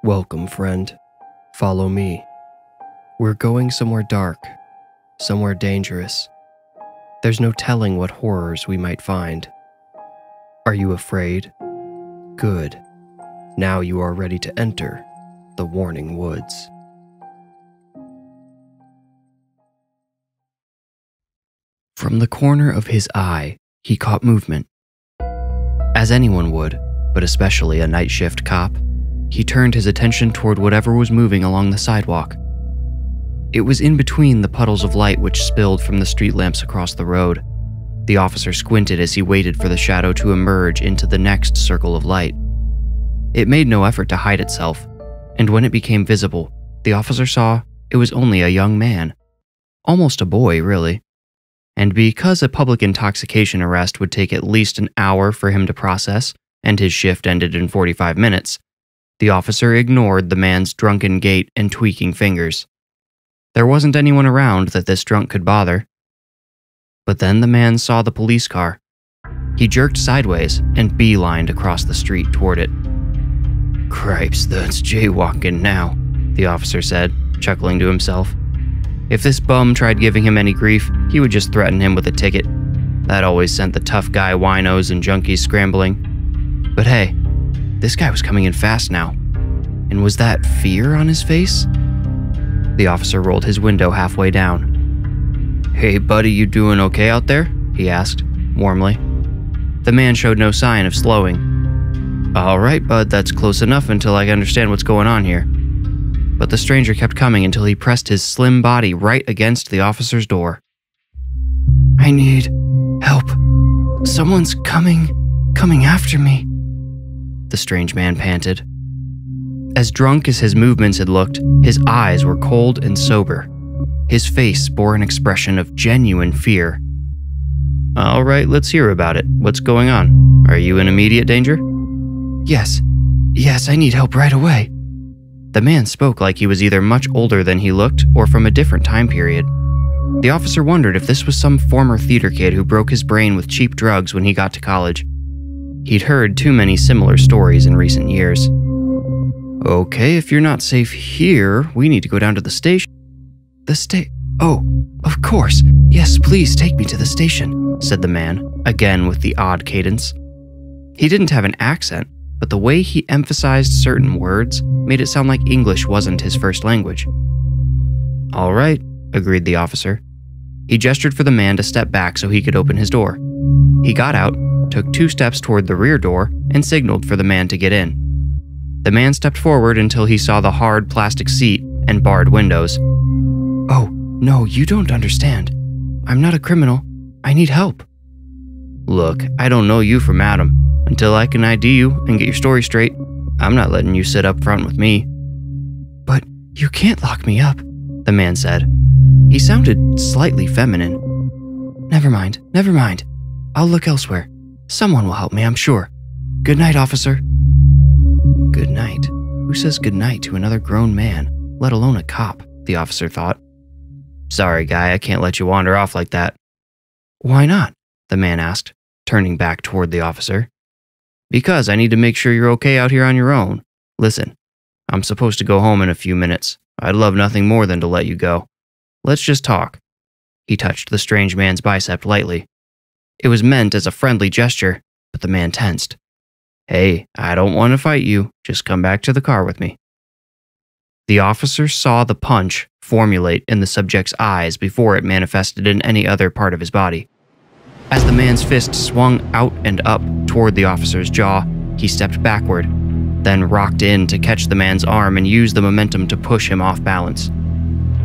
Welcome, friend. Follow me. We're going somewhere dark, somewhere dangerous. There's no telling what horrors we might find. Are you afraid? Good. Now you are ready to enter the Warning Woods. From the corner of his eye, he caught movement. As anyone would, but especially a night shift cop, he turned his attention toward whatever was moving along the sidewalk. It was in between the puddles of light which spilled from the street lamps across the road. The officer squinted as he waited for the shadow to emerge into the next circle of light. It made no effort to hide itself, and when it became visible, the officer saw it was only a young man. Almost a boy, really. And because a public intoxication arrest would take at least an hour for him to process, and his shift ended in 45 minutes, the officer ignored the man's drunken gait and tweaking fingers. There wasn't anyone around that this drunk could bother. But then the man saw the police car. He jerked sideways and beelined across the street toward it. "Cripes, that's jaywalking now," the officer said, chuckling to himself. If this bum tried giving him any grief, he would just threaten him with a ticket. That always sent the tough guy winos and junkies scrambling. But hey, this guy was coming in fast now. And was that fear on his face? The officer rolled his window halfway down. "Hey buddy, you doing okay out there?" he asked, warmly. The man showed no sign of slowing. "Alright bud, that's close enough until I understand what's going on here." But the stranger kept coming until he pressed his slim body right against the officer's door. "I need help. Someone's coming after me," the strange man panted. As drunk as his movements had looked, his eyes were cold and sober. His face bore an expression of genuine fear. "All right, let's hear about it. What's going on? Are you in immediate danger?" Yes, I need help right away." The man spoke like he was either much older than he looked or from a different time period. The officer wondered if this was some former theater kid who broke his brain with cheap drugs when he got to college. He'd heard too many similar stories in recent years. "Okay, if you're not safe here, we need to go down to the station." "Oh, of course. Yes, please take me to the station," said the man, again with the odd cadence. He didn't have an accent, but the way he emphasized certain words made it sound like English wasn't his first language. "All right," agreed the officer. He gestured for the man to step back so he could open his door. He got out, took 2 steps toward the rear door, and signaled for the man to get in. The man stepped forward until he saw the hard plastic seat and barred windows. "Oh, no, you don't understand. I'm not a criminal. I need help." "Look, I don't know you from Adam. Until I can ID you and get your story straight, I'm not letting you sit up front with me." "But you can't lock me up," the man said. He sounded slightly feminine. Never mind. I'll look elsewhere. Someone will help me, I'm sure. Good night, officer." Good night? Who says good night to another grown man, let alone a cop, the officer thought. "Sorry, guy, I can't let you wander off like that." "Why not?" the man asked, turning back toward the officer. "Because I need to make sure you're okay out here on your own. Listen, I'm supposed to go home in a few minutes. I'd love nothing more than to let you go. Let's just talk." He touched the strange man's bicep lightly. It was meant as a friendly gesture, but the man tensed. "Hey, I don't want to fight you. Just come back to the car with me." The officer saw the punch formulate in the subject's eyes before it manifested in any other part of his body. As the man's fist swung out and up toward the officer's jaw, he stepped backward, then rocked in to catch the man's arm and use the momentum to push him off balance.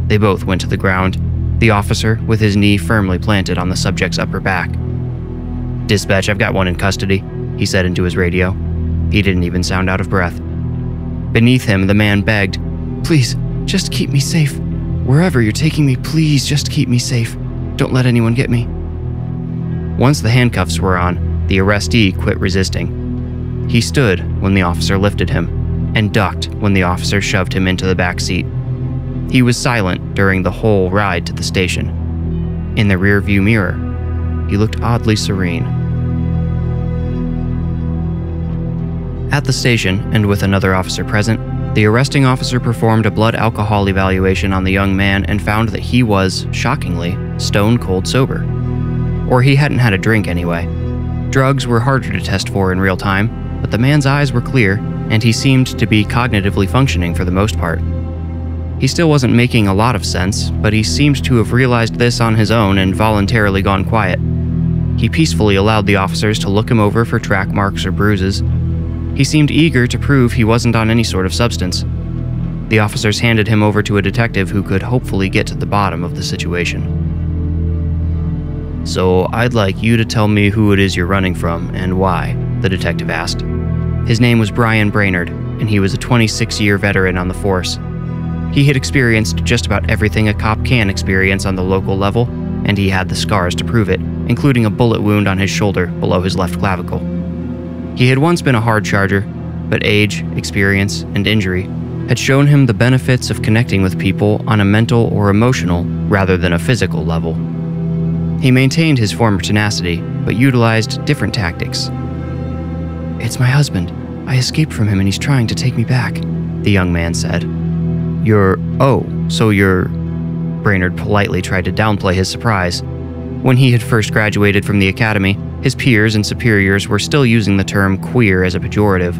They both went to the ground, the officer with his knee firmly planted on the subject's upper back. "Dispatch, I've got one in custody," he said into his radio. He didn't even sound out of breath. Beneath him, the man begged, "Please, just keep me safe. Wherever you're taking me, please just keep me safe. Don't let anyone get me." Once the handcuffs were on, the arrestee quit resisting. He stood when the officer lifted him, and ducked when the officer shoved him into the back seat. He was silent during the whole ride to the station. In the rearview mirror, he looked oddly serene. At the station, and with another officer present, The arresting officer performed a blood alcohol evaluation on the young man and found that he was, shockingly, stone cold sober. Or he hadn't had a drink anyway. Drugs were harder to test for in real time, but the man's eyes were clear, and he seemed to be cognitively functioning for the most part. He still wasn't making a lot of sense, but he seemed to have realized this on his own and voluntarily gone quiet. He peacefully allowed the officers to look him over for track marks or bruises. He seemed eager to prove he wasn't on any sort of substance. The officers handed him over to a detective who could hopefully get to the bottom of the situation. "So I'd like you to tell me who it is you're running from and why," the detective asked. His name was Brian Brainerd, and he was a 26-year veteran on the force. He had experienced just about everything a cop can experience on the local level, and he had the scars to prove it, including a bullet wound on his shoulder below his left clavicle. He had once been a hard charger, but age, experience, and injury had shown him the benefits of connecting with people on a mental or emotional rather than a physical level. He maintained his former tenacity, but utilized different tactics. "It's my husband. I escaped from him and he's trying to take me back," the young man said. So you're... Brainerd politely tried to downplay his surprise. When he had first graduated from the academy, his peers and superiors were still using the term queer as a pejorative.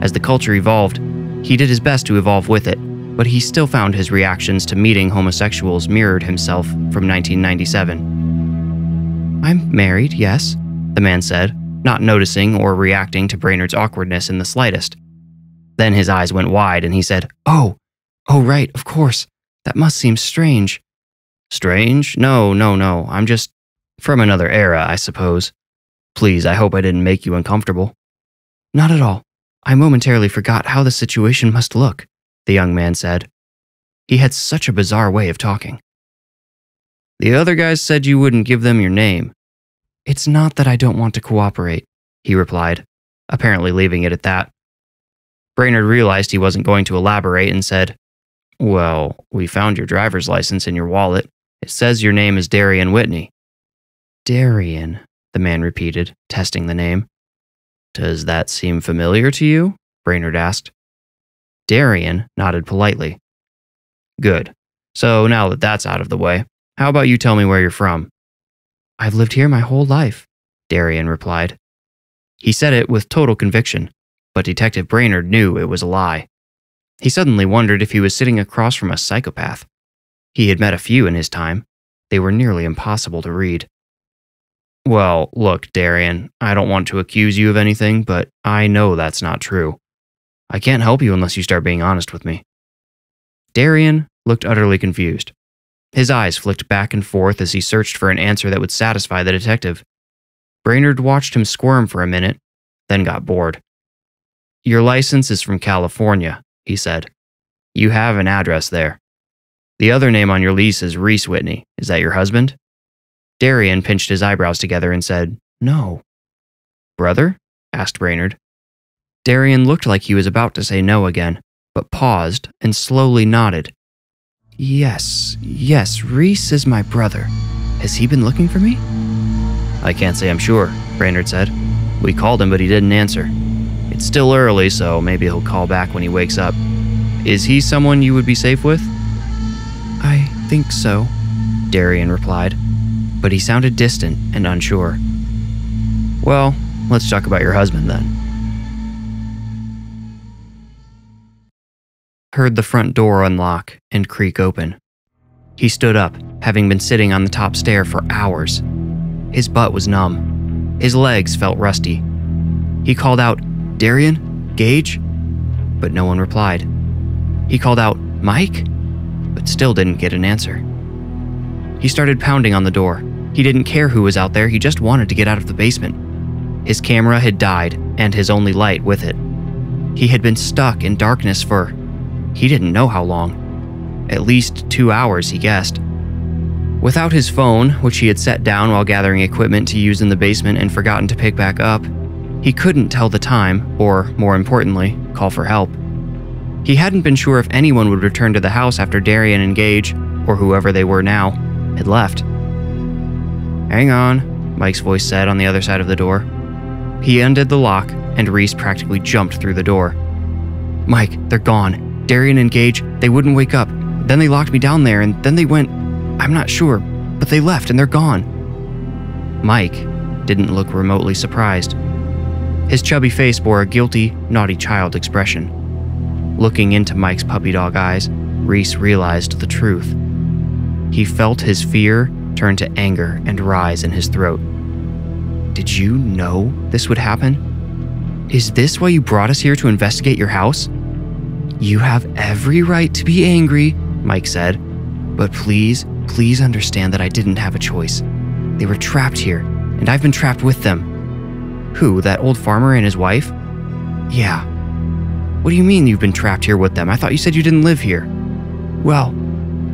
As the culture evolved, he did his best to evolve with it, but he still found his reactions to meeting homosexuals mirrored himself from 1997. "I'm married, yes," the man said, not noticing or reacting to Brainerd's awkwardness in the slightest. Then his eyes went wide and he said, Oh, right, of course. That must seem strange." "Strange? No. I'm just from another era, I suppose. Please, I hope I didn't make you uncomfortable." "Not at all. I momentarily forgot how the situation must look," the young man said. He had such a bizarre way of talking. "The other guys said you wouldn't give them your name." "It's not that I don't want to cooperate," he replied, apparently leaving it at that. Brainerd realized he wasn't going to elaborate and said, "Well, we found your driver's license in your wallet. It says your name is Darian Whitney." "Darian," the man repeated, testing the name. "Does that seem familiar to you?" Brainerd asked. Darian nodded politely. "Good. So now that that's out of the way, how about you tell me where you're from?" "I've lived here my whole life," Darian replied. He said it with total conviction, but Detective Brainerd knew it was a lie. He suddenly wondered if he was sitting across from a psychopath. He had met a few in his time. They were nearly impossible to read. "Well, look, Darian, I don't want to accuse you of anything, but I know that's not true. I can't help you unless you start being honest with me." Darian looked utterly confused. His eyes flicked back and forth as he searched for an answer that would satisfy the detective. Brainerd watched him squirm for a minute, then got bored. "Your license is from California," he said. "You have an address there. The other name on your lease is Reese Whitney. Is that your husband?" Darian pinched his eyebrows together and said, "No." "Brother?" asked Brainerd. Darian looked like he was about to say no again, but paused and slowly nodded. Yes, Reese is my brother. Has he been looking for me?" "I can't say I'm sure," Brainerd said. "We called him, but he didn't answer. It's still early, so maybe he'll call back when he wakes up. Is he someone you would be safe with?" "I think so," Darian replied, but he sounded distant and unsure. "Well, let's talk about your husband then." Heard the front door unlock and creak open. He stood up, having been sitting on the top stair for hours. His butt was numb. His legs felt rusty. He called out, "Darian? Gage?" But no one replied. He called out, "Mike?" But still didn't get an answer. He started pounding on the door. He didn't care who was out there, he just wanted to get out of the basement. His camera had died, and his only light with it. He had been stuck in darkness for... he didn't know how long. At least 2 hours, he guessed. Without his phone, which he had set down while gathering equipment to use in the basement and forgotten to pick back up, he couldn't tell the time, or, more importantly, call for help. He hadn't been sure if anyone would return to the house after Darian and Gage, or whoever they were now, had left. "Hang on," Mike's voice said on the other side of the door. He undid the lock, and Reese practically jumped through the door. Mike, they're gone. Darian and Gage, they wouldn't wake up. Then they locked me down there and then they went, I'm not sure, but they left and they're gone. Mike didn't look remotely surprised. His chubby face bore a guilty, naughty child expression. Looking into Mike's puppy dog eyes, Reese realized the truth. He felt his fear turn to anger and rise in his throat. Did you know this would happen? Is this why you brought us here to investigate your house? You have every right to be angry, Mike said, but please understand that I didn't have a choice. They were trapped here, and I've been trapped with them. Who, that old farmer and his wife? Yeah. What do you mean you've been trapped here with them? I thought you said you didn't live here. Well,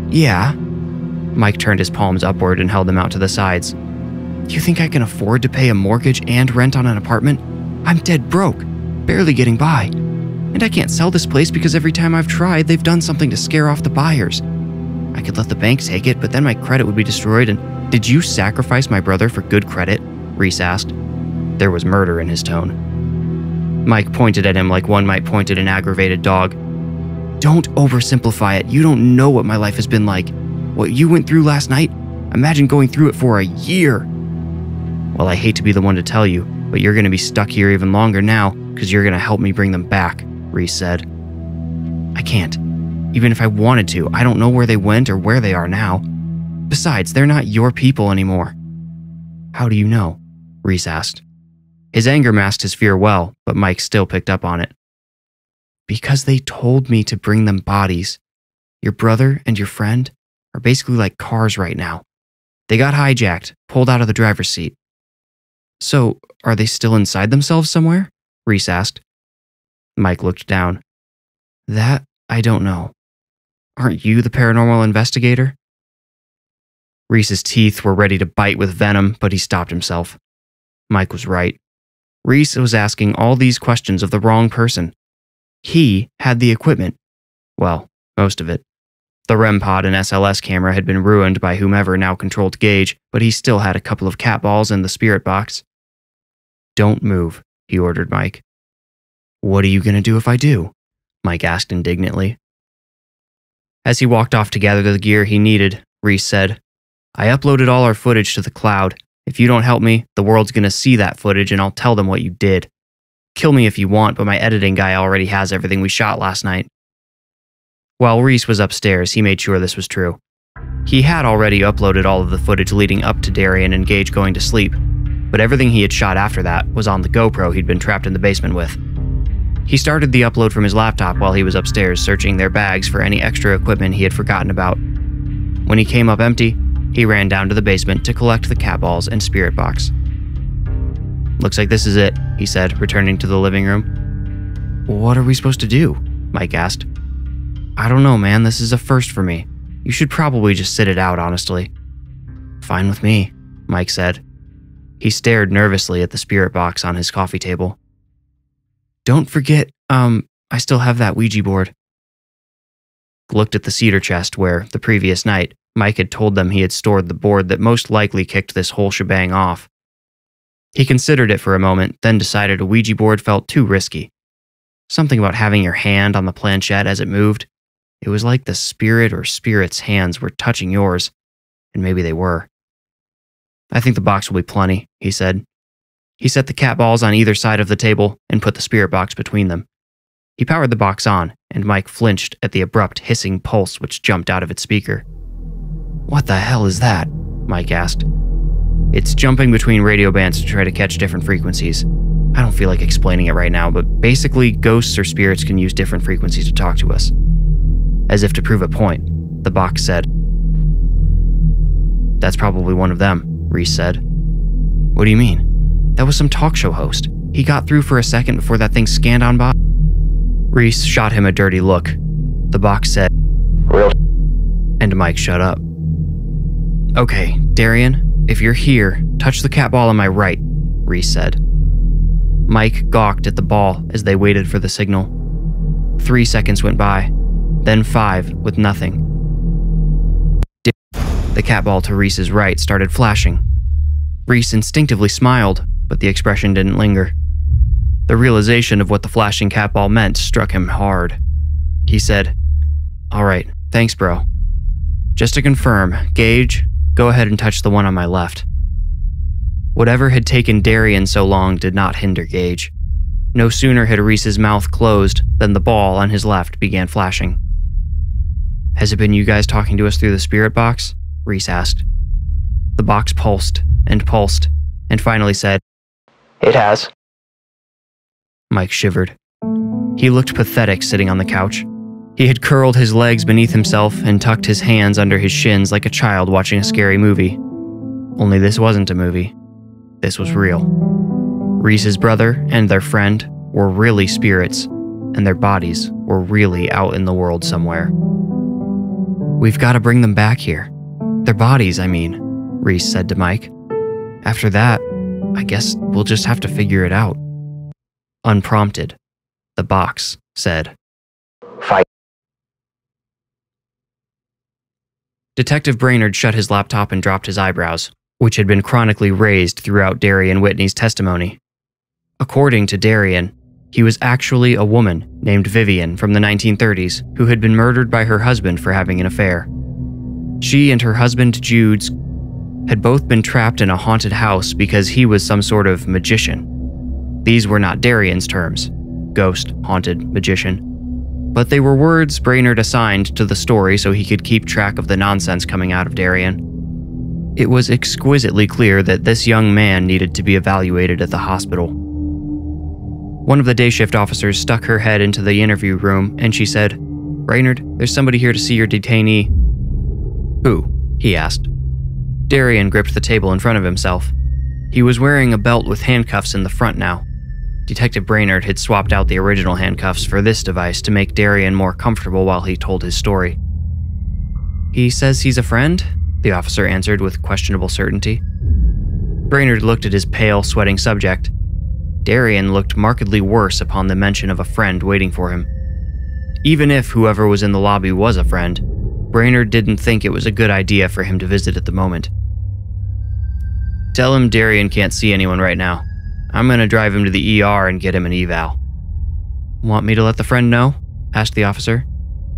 yeah. Mike turned his palms upward and held them out to the sides. Do you think I can afford to pay a mortgage and rent on an apartment? I'm dead broke, barely getting by. And I can't sell this place because every time I've tried, they've done something to scare off the buyers. I could let the bank take it, but then my credit would be destroyed. And did you sacrifice my brother for good credit? Reese asked. There was murder in his tone. Mike pointed at him like one might point at an aggravated dog. Don't oversimplify it. You don't know what my life has been like. What you went through last night? Imagine going through it for a year. Well, I hate to be the one to tell you, but you're going to be stuck here even longer now because you're going to help me bring them back, Reese said. I can't. Even if I wanted to, I don't know where they went or where they are now. Besides, they're not your people anymore. How do you know? Reese asked. His anger masked his fear well, but Mike still picked up on it. Because they told me to bring them bodies. Your brother and your friend are basically like cars right now. They got hijacked, pulled out of the driver's seat. So, are they still inside themselves somewhere? Reese asked. Mike looked down. That I don't know. Aren't you the paranormal investigator? Reese's teeth were ready to bite with venom, but he stopped himself. Mike was right. Reese was asking all these questions of the wrong person. He had the equipment. Well, most of it. The REM pod and SLS camera had been ruined by whomever now controlled Gage, but he still had a couple of cat balls in the spirit box. Don't move, he ordered Mike. What are you going to do if I do? Mike asked indignantly. As he walked off to gather the gear he needed, Reese said, I uploaded all our footage to the cloud. If you don't help me, the world's going to see that footage and I'll tell them what you did. Kill me if you want, but my editing guy already has everything we shot last night. While Reese was upstairs, he made sure this was true. He had already uploaded all of the footage leading up to Darian and Gage going to sleep, but everything he had shot after that was on the GoPro he'd been trapped in the basement with. He started the upload from his laptop while he was upstairs searching their bags for any extra equipment he had forgotten about. When he came up empty, he ran down to the basement to collect the cat balls and spirit box. Looks like this is it, he said, returning to the living room. What are we supposed to do? Mike asked. I don't know, man. This is a first for me. You should probably just sit it out, honestly. Fine with me, Mike said. He stared nervously at the spirit box on his coffee table. Don't forget, I still have that Ouija board. Looked at the cedar chest where, the previous night, Mike had told them he had stored the board that most likely kicked this whole shebang off. He considered it for a moment, then decided a Ouija board felt too risky. Something about having your hand on the planchette as it moved. It was like the spirit or spirits' hands were touching yours, and maybe they were. I think the box will be plenty, he said. He set the cat balls on either side of the table and put the spirit box between them. He powered the box on, and Mike flinched at the abrupt hissing pulse which jumped out of its speaker. What the hell is that? Mike asked. It's jumping between radio bands to try to catch different frequencies. I don't feel like explaining it right now, but basically ghosts or spirits can use different frequencies to talk to us. As if to prove a point, the box said. That's probably one of them, Reese said. What do you mean? That was some talk show host. He got through for a second before that thing scanned on by. Reese shot him a dirty look. The box said, Real. And Mike shut up. Okay, Darian, if you're here, touch the cat ball on my right, Reese said. Mike gawked at the ball as they waited for the signal. 3 seconds went by, then 5 with nothing. The cat ball to Reese's right started flashing. Reese instinctively smiled, but the expression didn't linger. The realization of what the flashing cat ball meant struck him hard. He said, "All right, thanks, bro. Just to confirm, Gage, go ahead and touch the one on my left." Whatever had taken Darian so long did not hinder Gage. No sooner had Reese's mouth closed than the ball on his left began flashing. "Has it been you guys talking to us through the spirit box?" Reese asked. The box pulsed, and finally said, "It has." Mike shivered. He looked pathetic sitting on the couch. He had curled his legs beneath himself and tucked his hands under his shins like a child watching a scary movie. Only this wasn't a movie. This was real. Reese's brother and their friend were really spirits, and their bodies were really out in the world somewhere. "We've got to bring them back here. Their bodies, I mean," Reese said to Mike. "After that, I guess we'll just have to figure it out." Unprompted, the box said, "Fight." Detective Brainerd shut his laptop and dropped his eyebrows, which had been chronically raised throughout Darian Whitney's testimony. According to Darian, he was actually a woman named Vivian from the 1930s who had been murdered by her husband for having an affair. She and her husband Jude's had both been trapped in a haunted house because he was some sort of magician. These were not Darian's terms, ghost, haunted, magician, but they were words Brainerd assigned to the story so he could keep track of the nonsense coming out of Darian. It was exquisitely clear that this young man needed to be evaluated at the hospital. One of the day shift officers stuck her head into the interview room and she said, "Brainerd, there's somebody here to see your detainee." "Who?" he asked. Darian gripped the table in front of himself. He was wearing a belt with handcuffs in the front now. Detective Brainerd had swapped out the original handcuffs for this device to make Darian more comfortable while he told his story. "He says he's a friend?" the officer answered with questionable certainty. Brainerd looked at his pale, sweating subject. Darian looked markedly worse upon the mention of a friend waiting for him. Even if whoever was in the lobby was a friend, Brainerd didn't think it was a good idea for him to visit at the moment. "Tell him Darian can't see anyone right now. I'm gonna drive him to the ER and get him an eval." "Want me to let the friend know?" asked the officer.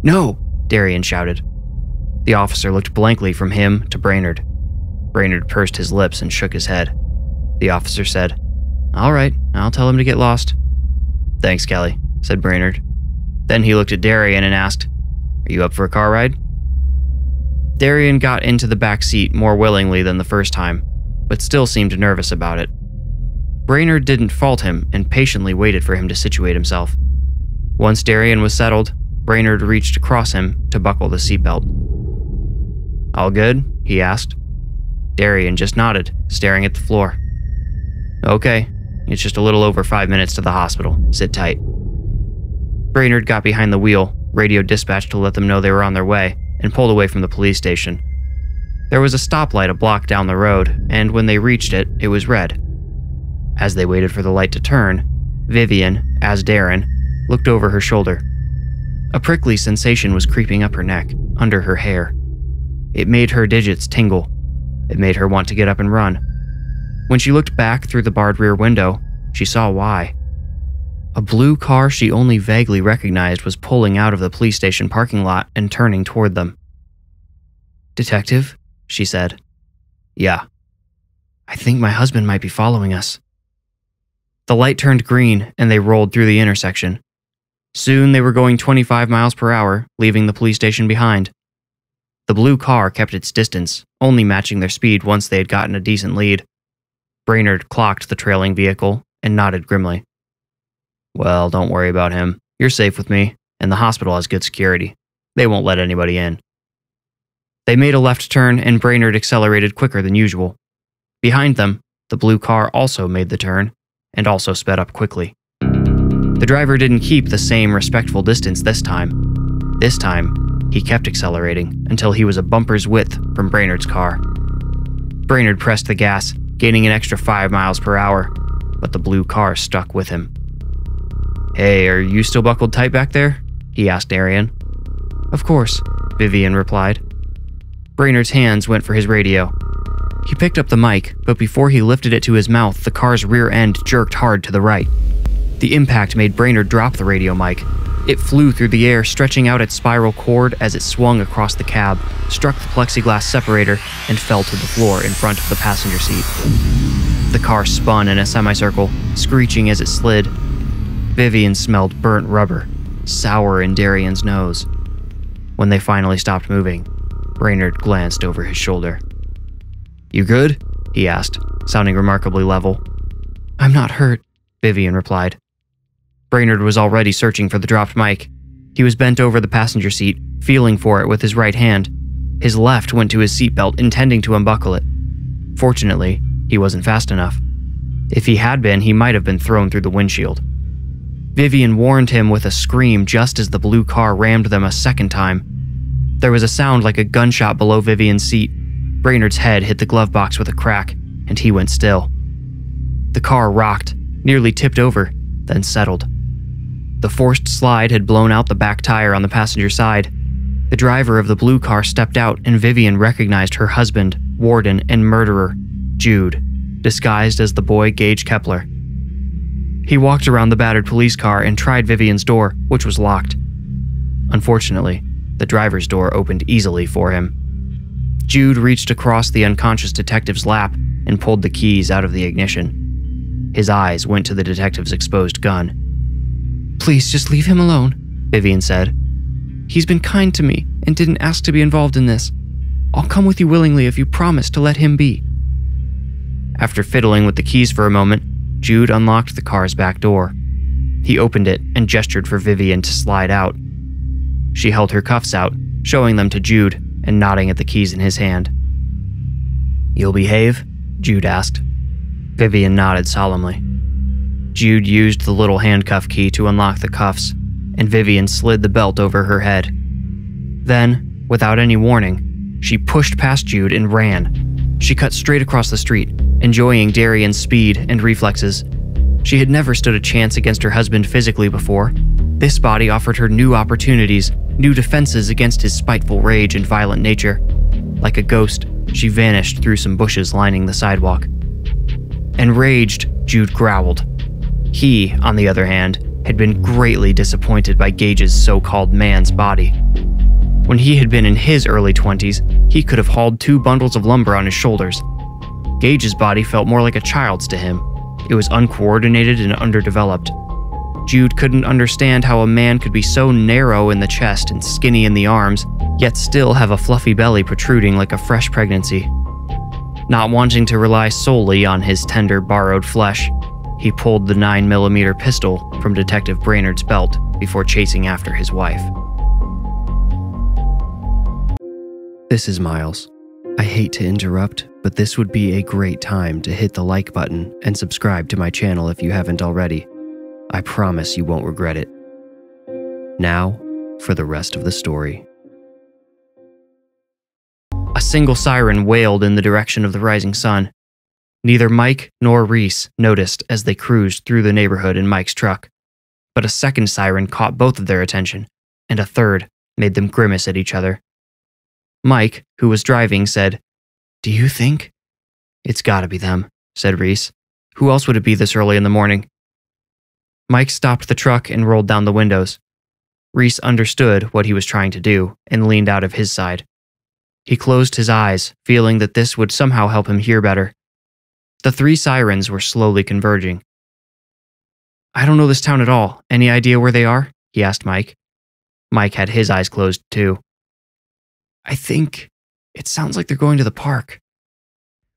"No!" Darian shouted. The officer looked blankly from him to Brainerd. Brainerd pursed his lips and shook his head. The officer said, "All right, I'll tell him to get lost." "Thanks, Kelly," said Brainerd. Then he looked at Darian and asked, "Are you up for a car ride?" Darian got into the back seat more willingly than the first time, but still seemed nervous about it. Brainerd didn't fault him and patiently waited for him to situate himself. Once Darian was settled, Brainerd reached across him to buckle the seatbelt. "All good?" he asked. Darian just nodded, staring at the floor. "Okay, it's just a little over 5 minutes to the hospital. Sit tight." Brainerd got behind the wheel, radioed dispatch to let them know they were on their way, and pulled away from the police station. There was a stoplight a block down the road, and when they reached it, it was red. As they waited for the light to turn, Vivian, as Darren, looked over her shoulder. A prickly sensation was creeping up her neck, under her hair. It made her digits tingle. It made her want to get up and run. When she looked back through the barred rear window, she saw why. A blue car she only vaguely recognized was pulling out of the police station parking lot and turning toward them. "Detective?" she said. "Yeah." "I think my husband might be following us." The light turned green and they rolled through the intersection. Soon they were going 25 miles per hour, leaving the police station behind. The blue car kept its distance, only matching their speed once they had gotten a decent lead. Brainerd clocked the trailing vehicle and nodded grimly. "Well, don't worry about him. You're safe with me, and the hospital has good security. They won't let anybody in." They made a left turn and Brainerd accelerated quicker than usual. Behind them, the blue car also made the turn, and also sped up quickly. The driver didn't keep the same respectful distance this time. This time, he kept accelerating until he was a bumper's width from Brainerd's car. Brainerd pressed the gas, gaining an extra 5 miles per hour, but the blue car stuck with him. "Hey, are you still buckled tight back there?" he asked Darian. "Of course," Vivian replied. Brainerd's hands went for his radio. He picked up the mic, but before he lifted it to his mouth, the car's rear end jerked hard to the right. The impact made Brainerd drop the radio mic. It flew through the air, stretching out its spiral cord as it swung across the cab, struck the plexiglass separator, and fell to the floor in front of the passenger seat. The car spun in a semicircle, screeching as it slid. Vivian smelled burnt rubber, sour in Darian's nose. When they finally stopped moving, Brainerd glanced over his shoulder. "You good?" he asked, sounding remarkably level. "I'm not hurt," Vivian replied. Brainerd was already searching for the dropped mic. He was bent over the passenger seat, feeling for it with his right hand. His left went to his seatbelt, intending to unbuckle it. Fortunately, he wasn't fast enough. If he had been, he might have been thrown through the windshield. Vivian warned him with a scream just as the blue car rammed them a second time. There was a sound like a gunshot below Vivian's seat. Brainerd's head hit the glove box with a crack, and he went still. The car rocked, nearly tipped over, then settled. The forced slide had blown out the back tire on the passenger side. The driver of the blue car stepped out, and Vivian recognized her husband, warden, and murderer, Jude, disguised as the boy Gage Kepler. He walked around the battered police car and tried Vivian's door, which was locked. Unfortunately, the driver's door opened easily for him. Jude reached across the unconscious detective's lap and pulled the keys out of the ignition. His eyes went to the detective's exposed gun. "Please, just leave him alone," Vivian said. "He's been kind to me and didn't ask to be involved in this. I'll come with you willingly if you promise to let him be." After fiddling with the keys for a moment, Jude unlocked the car's back door. He opened it and gestured for Vivian to slide out. She held her cuffs out, showing them to Jude and nodding at the keys in his hand. "You'll behave?" Jude asked. Vivian nodded solemnly. Jude used the little handcuff key to unlock the cuffs, and Vivian slid the belt over her head. Then, without any warning, she pushed past Jude and ran. She cut straight across the street, enjoying Darian's speed and reflexes. She had never stood a chance against her husband physically before. This body offered her new opportunities, new defenses against his spiteful rage and violent nature. Like a ghost, she vanished through some bushes lining the sidewalk. Enraged, Jude growled. He, on the other hand, had been greatly disappointed by Gage's so-called man's body. When he had been in his early 20s, he could have hauled 2 bundles of lumber on his shoulders. Gage's body felt more like a child's to him. It was uncoordinated and underdeveloped. Jude couldn't understand how a man could be so narrow in the chest and skinny in the arms, yet still have a fluffy belly protruding like a fresh pregnancy. Not wanting to rely solely on his tender, borrowed flesh, he pulled the 9mm pistol from Detective Brainerd's belt before chasing after his wife. This is Miles. I hate to interrupt, but this would be a great time to hit the like button and subscribe to my channel if you haven't already. I promise you won't regret it. Now, for the rest of the story. A single siren wailed in the direction of the rising sun. Neither Mike nor Reese noticed as they cruised through the neighborhood in Mike's truck, but a second siren caught both of their attention, and a third made them grimace at each other. Mike, who was driving, said, "Do you think?" "It's gotta be them," said Reese. "Who else would it be this early in the morning?" Mike stopped the truck and rolled down the windows. Reese understood what he was trying to do and leaned out of his side. He closed his eyes, feeling that this would somehow help him hear better. The 3 sirens were slowly converging. "I don't know this town at all. Any idea where they are?" he asked Mike. Mike had his eyes closed too. "I think it sounds like they're going to the park."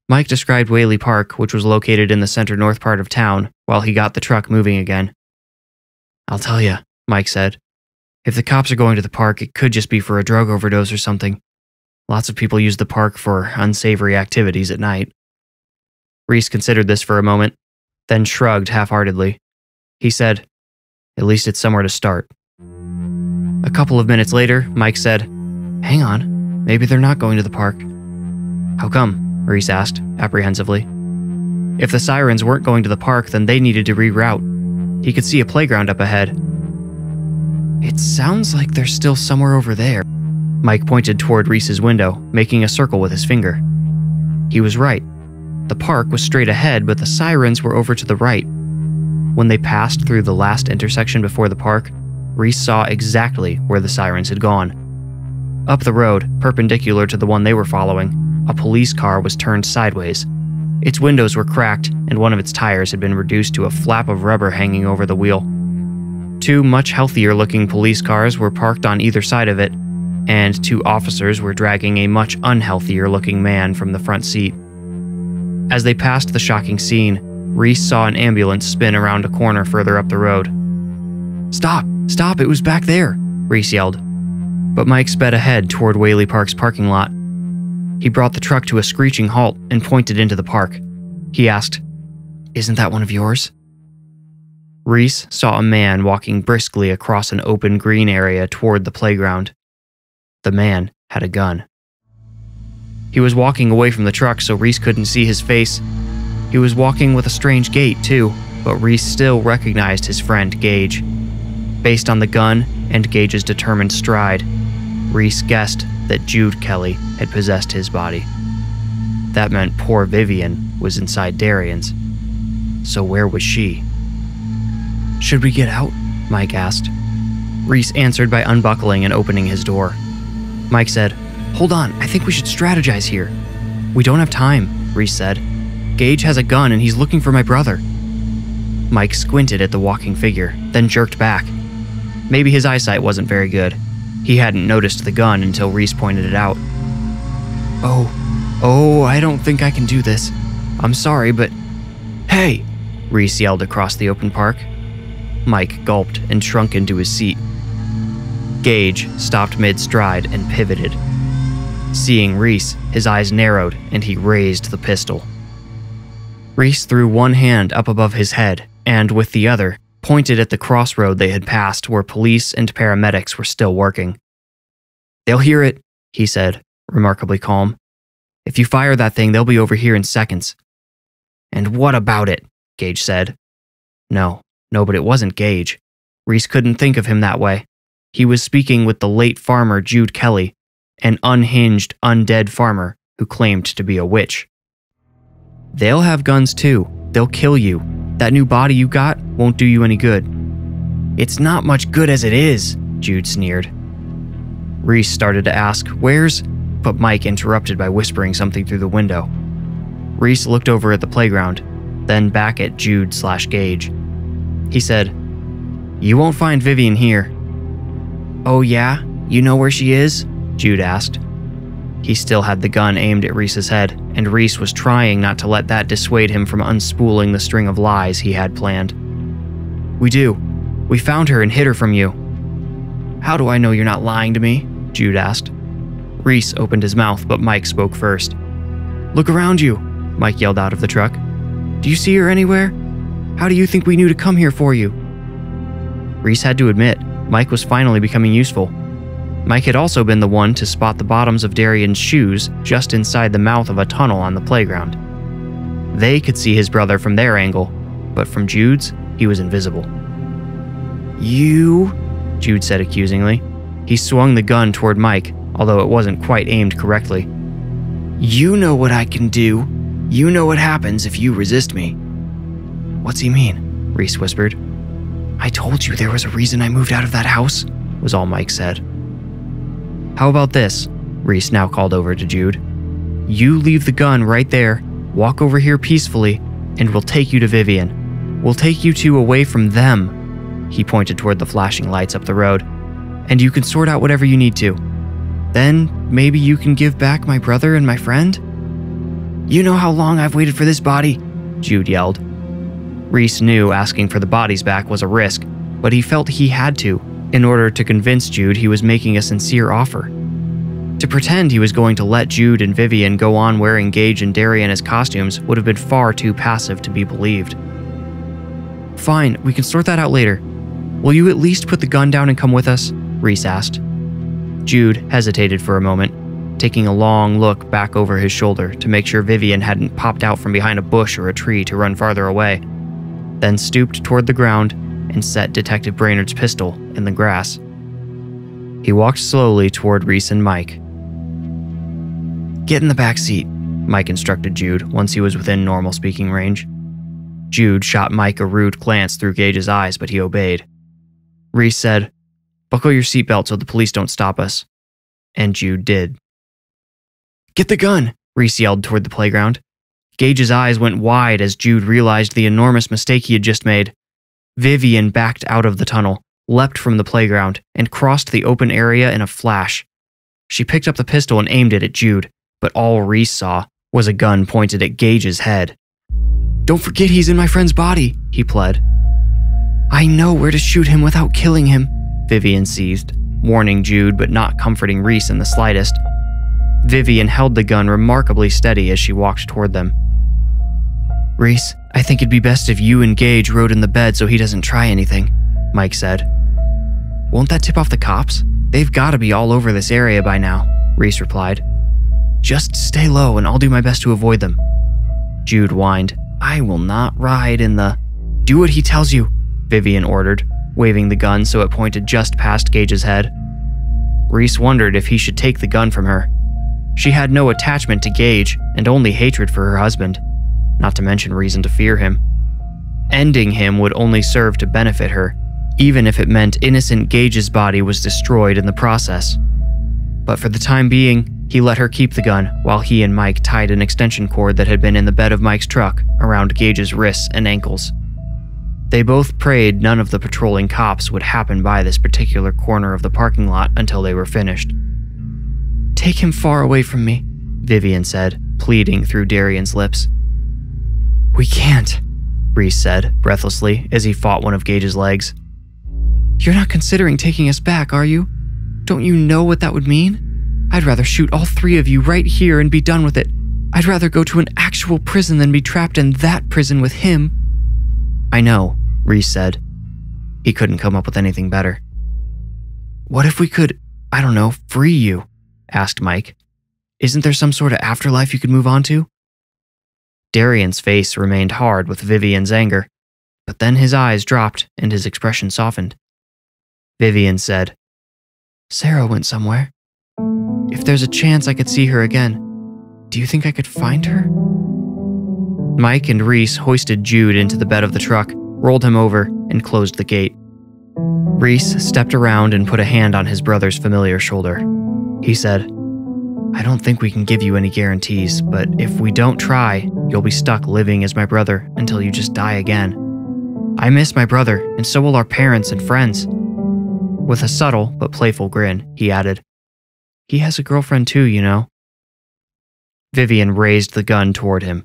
Mike described Whaley Park, which was located in the center-north part of town, while he got the truck moving again. "I'll tell ya," Mike said. "If the cops are going to the park, it could just be for a drug overdose or something. Lots of people use the park for unsavory activities at night." Reese considered this for a moment, then shrugged half-heartedly. He said, "At least it's somewhere to start." A couple of minutes later, Mike said, "Hang on, maybe they're not going to the park." "How come?" Reese asked, apprehensively. If the sirens weren't going to the park, then they needed to reroute. He could see a playground up ahead. "It sounds like they're still somewhere over there." Mike pointed toward Reese's window, making a circle with his finger. He was right. The park was straight ahead, but the sirens were over to the right. When they passed through the last intersection before the park, Reese saw exactly where the sirens had gone. Up the road, perpendicular to the one they were following, a police car was turned sideways. Its windows were cracked, and one of its tires had been reduced to a flap of rubber hanging over the wheel. Two much healthier-looking police cars were parked on either side of it, and two officers were dragging a much unhealthier-looking man from the front seat. As they passed the shocking scene, Reese saw an ambulance spin around a corner further up the road. "Stop! Stop! It was back there!" Reese yelled. But Mike sped ahead toward Whaley Park's parking lot. He brought the truck to a screeching halt and pointed into the park. He asked, "Isn't that one of yours?" Reese saw a man walking briskly across an open green area toward the playground. The man had a gun. He was walking away from the truck so Reese couldn't see his face. He was walking with a strange gait too, but Reese still recognized his friend Gage. Based on the gun and Gage's determined stride, Reese guessed that Jude Kelly had possessed his body. That meant poor Vivian was inside Darian's. So where was she? "Should we get out?" Mike asked. Reese answered by unbuckling and opening his door. Mike said, "Hold on, I think we should strategize here." "We don't have time," Reese said. "Gage has a gun and he's looking for my brother." Mike squinted at the walking figure, then jerked back. Maybe his eyesight wasn't very good. He hadn't noticed the gun until Reese pointed it out. Oh, I don't think I can do this. I'm sorry, but... Hey! Reese yelled across the open park. Mike gulped and shrunk into his seat. Gage stopped mid-stride and pivoted. Seeing Reese, his eyes narrowed and he raised the pistol. Reese threw one hand up above his head and, with the other, pointed at the crossroad they had passed where police and paramedics were still working. "They'll hear it," he said, remarkably calm. "If you fire that thing, they'll be over here in seconds." "And what about it?" Gage said. No, but it wasn't Gage. Reese couldn't think of him that way. He was speaking with the late farmer Jude Kelly, an unhinged, undead farmer who claimed to be a witch. "They'll have guns too. They'll kill you. That new body you got won't do you any good." "It's not much good as it is," Jude sneered. Reese started to ask, "Where's?" but Mike interrupted by whispering something through the window. Reese looked over at the playground, then back at Jude/Gage. He said, "You won't find Vivian here." "Oh yeah? You know where she is?" Jude asked. He still had the gun aimed at Reese's head, and Reese was trying not to let that dissuade him from unspooling the string of lies he had planned. "We do. We found her and hid her from you." "How do I know you're not lying to me?" Jude asked. Reese opened his mouth, but Mike spoke first. "Look around you," Mike yelled out of the truck. "Do you see her anywhere? How do you think we knew to come here for you?" Reese had to admit, Mike was finally becoming useful. Mike had also been the one to spot the bottoms of Darian's shoes just inside the mouth of a tunnel on the playground. They could see his brother from their angle, but from Jude's, he was invisible. "You?" Jude said accusingly. He swung the gun toward Mike, although it wasn't quite aimed correctly. "You know what I can do. You know what happens if you resist me." "What's he mean?" Reese whispered. "I told you there was a reason I moved out of that house," was all Mike said. "How about this?" Reese now called over to Jude. "You leave the gun right there, walk over here peacefully, and we'll take you to Vivian. We'll take you two away from them." He pointed toward the flashing lights up the road. "And you can sort out whatever you need to. Then maybe you can give back my brother and my friend?" "You know how long I've waited for this body?" Jude yelled. Reese knew asking for the bodies back was a risk, but he felt he had to, in order to convince Jude he was making a sincere offer. To pretend he was going to let Jude and Vivian go on wearing Gage and Darian as costumes would have been far too passive to be believed. "Fine, we can sort that out later. Will you at least put the gun down and come with us?" Reese asked. Jude hesitated for a moment, taking a long look back over his shoulder to make sure Vivian hadn't popped out from behind a bush or a tree to run farther away, then stooped toward the ground and set Detective Brainerd's pistol in the grass. He walked slowly toward Reese and Mike. "Get in the back seat," Mike instructed Jude once he was within normal speaking range. Jude shot Mike a rude glance through Gage's eyes, but he obeyed. Reese said, "Buckle your seatbelt so the police don't stop us." And Jude did. "Get the gun!" Reese yelled toward the playground. Gage's eyes went wide as Jude realized the enormous mistake he had just made. Vivian backed out of the tunnel, leapt from the playground, and crossed the open area in a flash. She picked up the pistol and aimed it at Jude, but all Reese saw was a gun pointed at Gage's head. "Don't forget he's in my friend's body," he pled. "I know where to shoot him without killing him," Vivian seethed, warning Jude but not comforting Reese in the slightest. Vivian held the gun remarkably steady as she walked toward them. "Reese, I think it'd be best if you and Gage rode in the bed so he doesn't try anything," Mike said. "Won't that tip off the cops? They've got to be all over this area by now," Reese replied. "Just stay low and I'll do my best to avoid them." Jude whined, "I will not ride in the—" "Do what he tells you," Vivian ordered, waving the gun so it pointed just past Gage's head. Reese wondered if he should take the gun from her. She had no attachment to Gage and only hatred for her husband, not to mention reason to fear him. Ending him would only serve to benefit her, even if it meant innocent Gage's body was destroyed in the process. But for the time being, he let her keep the gun while he and Mike tied an extension cord that had been in the bed of Mike's truck around Gage's wrists and ankles. They both prayed none of the patrolling cops would happen by this particular corner of the parking lot until they were finished. "Take him far away from me," Vivian said, pleading through Darian's lips. "We can't," Reese said, breathlessly, as he fought one of Gage's legs. "You're not considering taking us back, are you? Don't you know what that would mean? I'd rather shoot all three of you right here and be done with it. I'd rather go to an actual prison than be trapped in that prison with him." "I know," Reese said. He couldn't come up with anything better. "What if we could, I don't know, free you?" asked Mike. "Isn't there some sort of afterlife you could move on to?" Darian's face remained hard with Vivian's anger, but then his eyes dropped and his expression softened. Vivian said, "Sarah went somewhere. If there's a chance I could see her again, do you think I could find her?" Mike and Reese hoisted Jude into the bed of the truck, rolled him over, and closed the gate. Reese stepped around and put a hand on his brother's familiar shoulder. He said, "I don't think we can give you any guarantees, but if we don't try, you'll be stuck living as my brother until you just die again. I miss my brother, and so will our parents and friends." With a subtle but playful grin, he added, "He has a girlfriend too, you know." Vivian raised the gun toward him.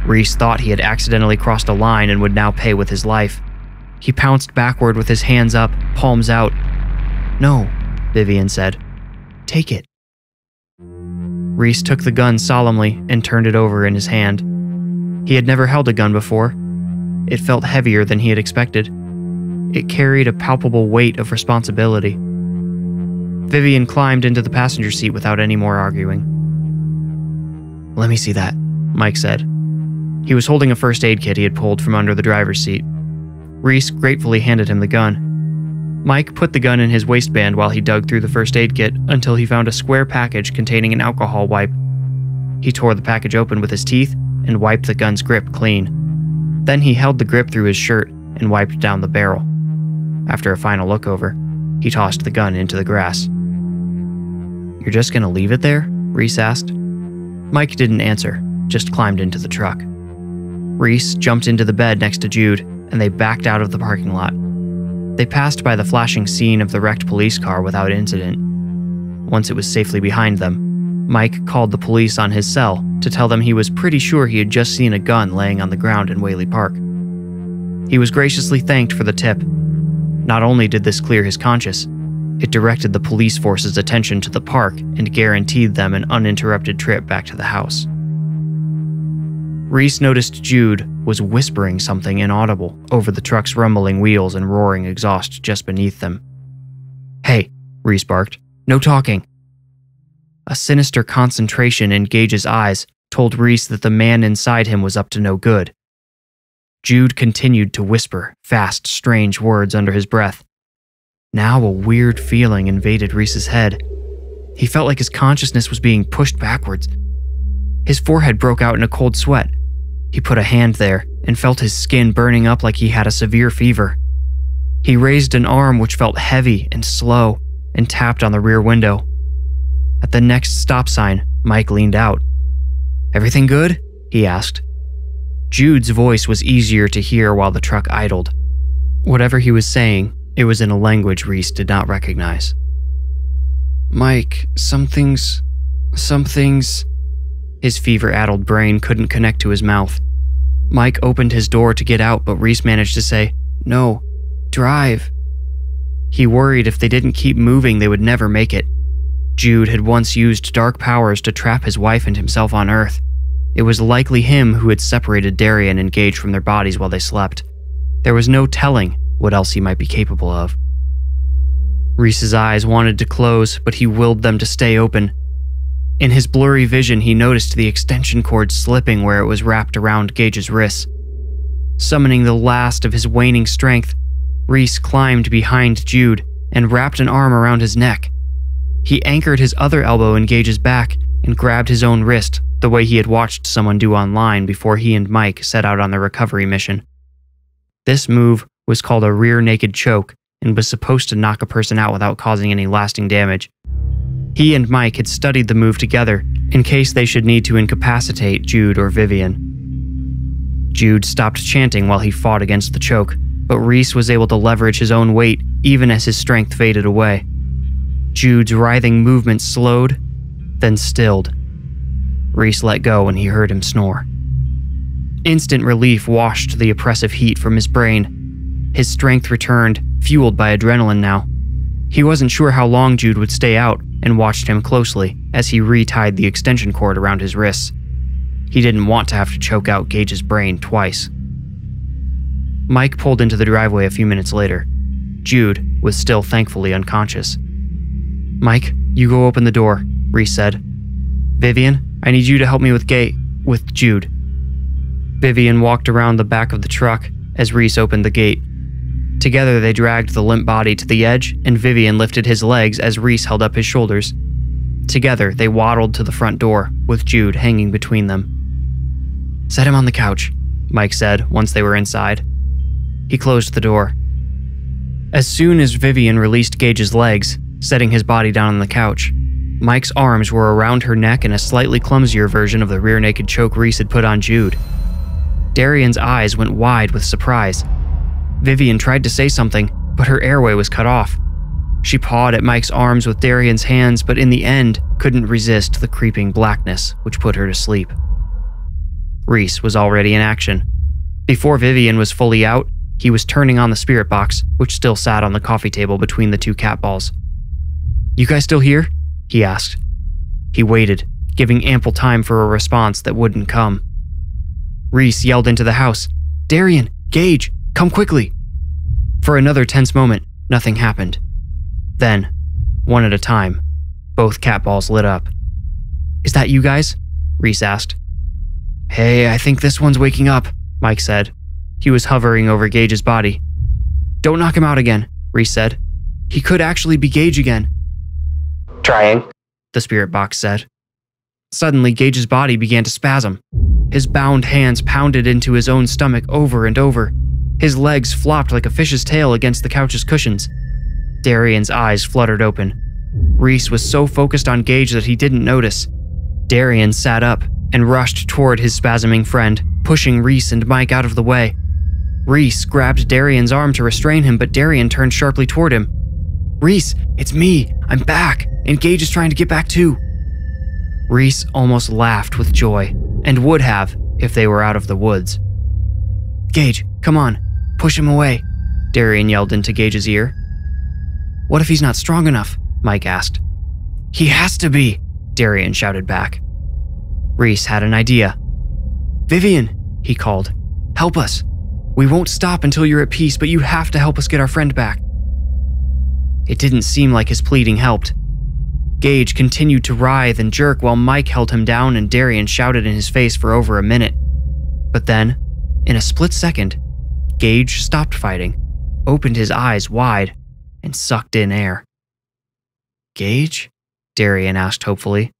Reese thought he had accidentally crossed a line and would now pay with his life. He pounced backward with his hands up, palms out. "No," Vivian said. "Take it." Reese took the gun solemnly and turned it over in his hand. He had never held a gun before. It felt heavier than he had expected. It carried a palpable weight of responsibility. Vivian climbed into the passenger seat without any more arguing. "Let me see that," Mike said. He was holding a first aid kit he had pulled from under the driver's seat. Reese gratefully handed him the gun. Mike put the gun in his waistband while he dug through the first aid kit until he found a square package containing an alcohol wipe. He tore the package open with his teeth and wiped the gun's grip clean. Then he held the grip through his shirt and wiped down the barrel. After a final look over, he tossed the gun into the grass. "You're just gonna leave it there?" Reese asked. Mike didn't answer, just climbed into the truck. Reese jumped into the bed next to Jude, and they backed out of the parking lot. They passed by the flashing scene of the wrecked police car without incident. Once it was safely behind them, Mike called the police on his cell to tell them he was pretty sure he had just seen a gun laying on the ground in Whaley Park. He was graciously thanked for the tip. Not only did this clear his conscience, it directed the police force's attention to the park and guaranteed them an uninterrupted trip back to the house. Reese noticed Jude was whispering something inaudible over the truck's rumbling wheels and roaring exhaust just beneath them. "Hey," Reese barked, "no talking." A sinister concentration in Gage's eyes told Reese that the man inside him was up to no good. Jude continued to whisper fast, strange words under his breath. Now a weird feeling invaded Reese's head. He felt like his consciousness was being pushed backwards. His forehead broke out in a cold sweat. He put a hand there and felt his skin burning up like he had a severe fever. He raised an arm which felt heavy and slow and tapped on the rear window. At the next stop sign, Mike leaned out. "Everything good?" he asked. Jude's voice was easier to hear while the truck idled. Whatever he was saying, it was in a language Reese did not recognize. "Mike, some things... His fever-addled brain couldn't connect to his mouth. Mike opened his door to get out, but Reese managed to say, "No, drive." He worried if they didn't keep moving, they would never make it. Jude had once used dark powers to trap his wife and himself on Earth. It was likely him who had separated Darian and Gage from their bodies while they slept. There was no telling what else he might be capable of. Reese's eyes wanted to close, but he willed them to stay open. In his blurry vision, he noticed the extension cord slipping where it was wrapped around Gage's wrists. Summoning the last of his waning strength, Reese climbed behind Jude and wrapped an arm around his neck. He anchored his other elbow in Gage's back and grabbed his own wrist the way he had watched someone do online before he and Mike set out on their recovery mission. This move was called a rear naked choke and was supposed to knock a person out without causing any lasting damage. He and Mike had studied the move together in case they should need to incapacitate Jude or Vivian. Jude stopped chanting while he fought against the choke, but Reese was able to leverage his own weight even as his strength faded away. Jude's writhing movements slowed, then stilled. Reese let go when he heard him snore. Instant relief washed the oppressive heat from his brain. His strength returned, fueled by adrenaline now. He wasn't sure how long Jude would stay out and watched him closely as he retied the extension cord around his wrists. He didn't want to have to choke out Gage's brain twice. Mike pulled into the driveway a few minutes later. Jude was still thankfully unconscious. "Mike, you go open the door," Reese said. "Vivian, I need you to help me with Jude." Vivian walked around the back of the truck as Reese opened the gate. Together they dragged the limp body to the edge, and Vivian lifted his legs as Reese held up his shoulders. Together they waddled to the front door, with Jude hanging between them. "Set him on the couch," Mike said once they were inside. He closed the door. As soon as Vivian released Gage's legs, setting his body down on the couch, Mike's arms were around her neck in a slightly clumsier version of the rear naked choke Reese had put on Jude. Darian's eyes went wide with surprise. Vivian tried to say something, but her airway was cut off. She pawed at Mike's arms with Darian's hands, but in the end couldn't resist the creeping blackness which put her to sleep. Reese was already in action. Before Vivian was fully out, he was turning on the spirit box, which still sat on the coffee table between the two cat balls. "You guys still here?" he asked. He waited, giving ample time for a response that wouldn't come. Reese yelled into the house, "Darian, Gage, come quickly!" For another tense moment, nothing happened. Then, one at a time, both cat balls lit up. "Is that you guys?" Reese asked. "Hey, I think this one's waking up," Mike said. He was hovering over Gage's body. "Don't knock him out again," Reese said. "He could actually be Gage again." "Trying," the spirit box said. Suddenly, Gage's body began to spasm. His bound hands pounded into his own stomach over and over. His legs flopped like a fish's tail against the couch's cushions. Darian's eyes fluttered open. Reese was so focused on Gage that he didn't notice. Darian sat up and rushed toward his spasming friend, pushing Reese and Mike out of the way. Reese grabbed Darian's arm to restrain him, but Darian turned sharply toward him. "Reese, it's me. I'm back, and Gage is trying to get back too." Reese almost laughed with joy, and would have if they were out of the woods. "Gage, come on, push him away," Darian yelled into Gage's ear. "What if he's not strong enough?" Mike asked. "He has to be," Darian shouted back. Reese had an idea. "Vivian," he called, "help us. We won't stop until you're at peace, but you have to help us get our friend back." It didn't seem like his pleading helped. Gage continued to writhe and jerk while Mike held him down and Darian shouted in his face for over a minute. But then, in a split second, Gage stopped fighting, opened his eyes wide, and sucked in air. "Gage?" Darian asked hopefully.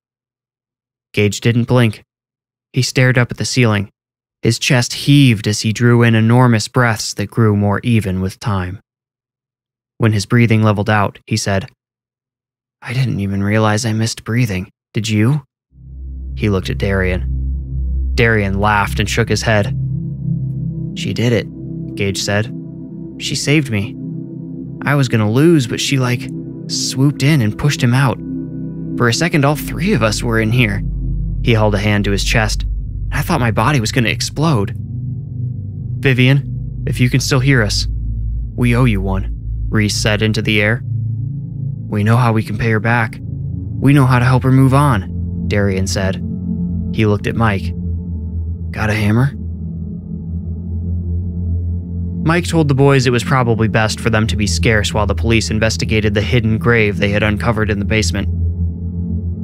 Gage didn't blink. He stared up at the ceiling. His chest heaved as he drew in enormous breaths that grew more even with time. When his breathing leveled out, he said, "I didn't even realize I missed breathing. Did you?" He looked at Darian. Darian laughed and shook his head. "She did it," Gage said. "She saved me. I was gonna lose, but she, swooped in and pushed him out. For a second, all three of us were in here." He held a hand to his chest. I thought my body was gonna explode. "Vivian, if you can still hear us, we owe you one," Reese said into the air. "We know how we can pay her back. We know how to help her move on," Darian said. He looked at Mike. "Got a hammer?" Mike told the boys it was probably best for them to be scarce while the police investigated the hidden grave they had uncovered in the basement.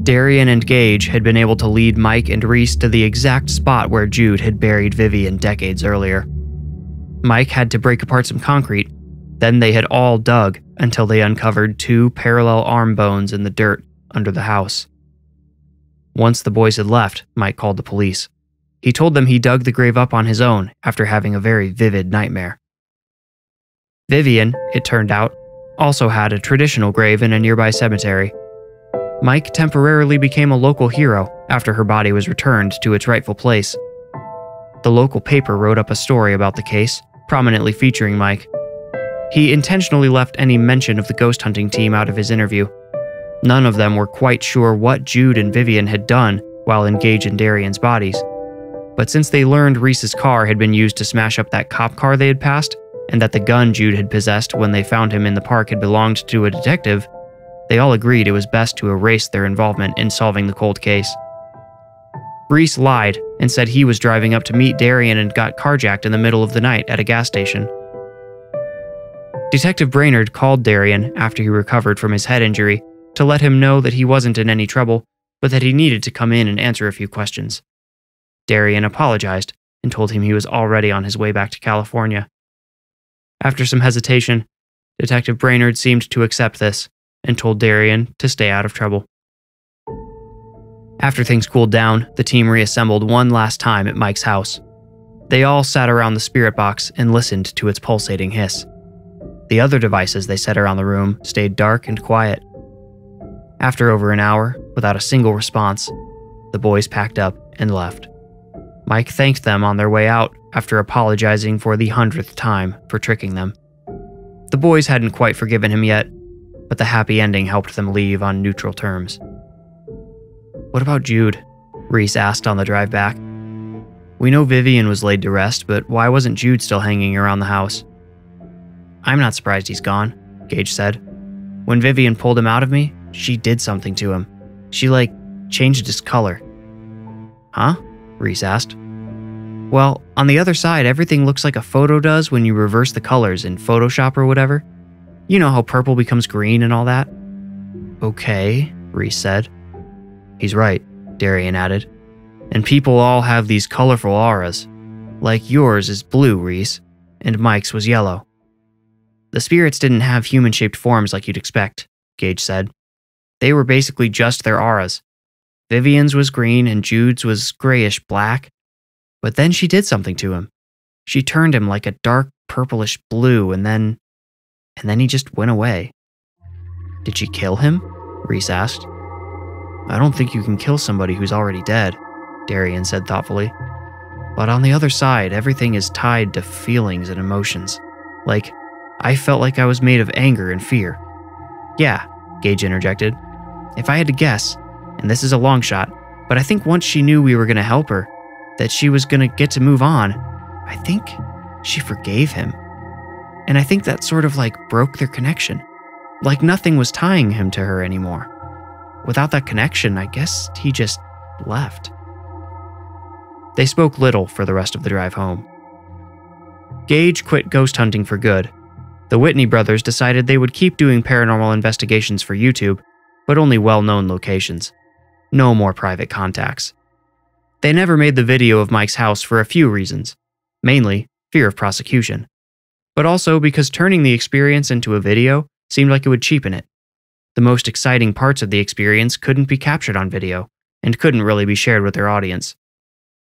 Darian and Gage had been able to lead Mike and Reese to the exact spot where Jude had buried Vivian decades earlier. Mike had to break apart some concrete, then they had all dug until they uncovered 2 parallel arm bones in the dirt under the house. Once the boys had left, Mike called the police. He told them he dug the grave up on his own after having a very vivid nightmare. Vivian, it turned out, also had a traditional grave in a nearby cemetery. Mike temporarily became a local hero after her body was returned to its rightful place. The local paper wrote up a story about the case, prominently featuring Mike. He intentionally left any mention of the ghost hunting team out of his interview. None of them were quite sure what Jude and Vivian had done while engaged in Darian's bodies. But since they learned Reese's car had been used to smash up that cop car they had passed, and that the gun Jude had possessed when they found him in the park had belonged to a detective, they all agreed it was best to erase their involvement in solving the cold case. Reese lied and said he was driving up to meet Darian and got carjacked in the middle of the night at a gas station. Detective Brainerd called Darian after he recovered from his head injury to let him know that he wasn't in any trouble, but that he needed to come in and answer a few questions. Darian apologized and told him he was already on his way back to California. After some hesitation, Detective Brainerd seemed to accept this and told Darian to stay out of trouble. After things cooled down, the team reassembled one last time at Mike's house. They all sat around the spirit box and listened to its pulsating hiss. The other devices they set around the room stayed dark and quiet. After over an hour, without a single response, the boys packed up and left. Mike thanked them on their way out after apologizing for the 100th time for tricking them. The boys hadn't quite forgiven him yet, but the happy ending helped them leave on neutral terms. "What about Jude?" Reese asked on the drive back. "We know Vivian was laid to rest, but why wasn't Jude still hanging around the house?" "I'm not surprised he's gone," Gage said. "When Vivian pulled him out of me, she did something to him. She, changed his color." "Huh?" Reese asked. "Well, on the other side, everything looks like a photo does when you reverse the colors in Photoshop or whatever. You know how purple becomes green and all that?" "Okay," Reese said. "He's right," Darian added. "And people all have these colorful auras. Like yours is blue, Reese, and Mike's was yellow." "The spirits didn't have human-shaped forms like you'd expect," Gage said. "They were basically just their auras. Vivian's was green and Jude's was grayish-black. But then she did something to him. She turned him like a dark purplish blue and then he just went away." "Did she kill him?" Reese asked. "I don't think you can kill somebody who's already dead," Darian said thoughtfully. "But on the other side, everything is tied to feelings and emotions. I felt like I was made of anger and fear." "Yeah," Gage interjected. "If I had to guess, and this is a long shot, but I think once she knew we were going to help her, that she was going to get to move on, I think she forgave him. And I think that sort of broke their connection. Like nothing was tying him to her anymore. Without that connection, I guess he just left." They spoke little for the rest of the drive home. Gage quit ghost hunting for good. The Whitney brothers decided they would keep doing paranormal investigations for YouTube, but only well-known locations. No more private contacts. They never made the video of Mike's house for a few reasons. Mainly, fear of prosecution. But also because turning the experience into a video seemed like it would cheapen it. The most exciting parts of the experience couldn't be captured on video, and couldn't really be shared with their audience.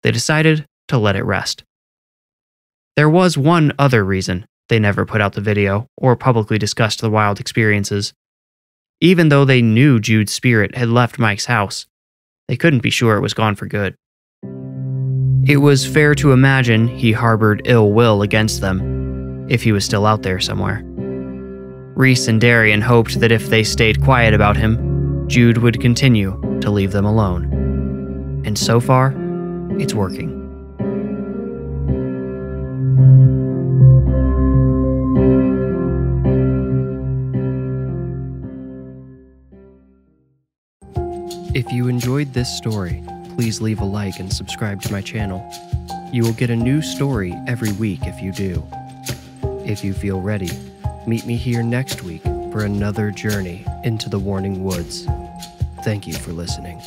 They decided to let it rest. There was one other reason they never put out the video or publicly discussed the wild experiences. Even though they knew Jude's spirit had left Mike's house, they couldn't be sure it was gone for good. It was fair to imagine he harbored ill will against them if he was still out there somewhere. Reese and Darian hoped that if they stayed quiet about him, Jude would continue to leave them alone. And so far, it's working. If you enjoyed this story, please leave a like and subscribe to my channel. You will get a new story every week if you do. If you feel ready, meet me here next week for another journey into the Warning Woods. Thank you for listening.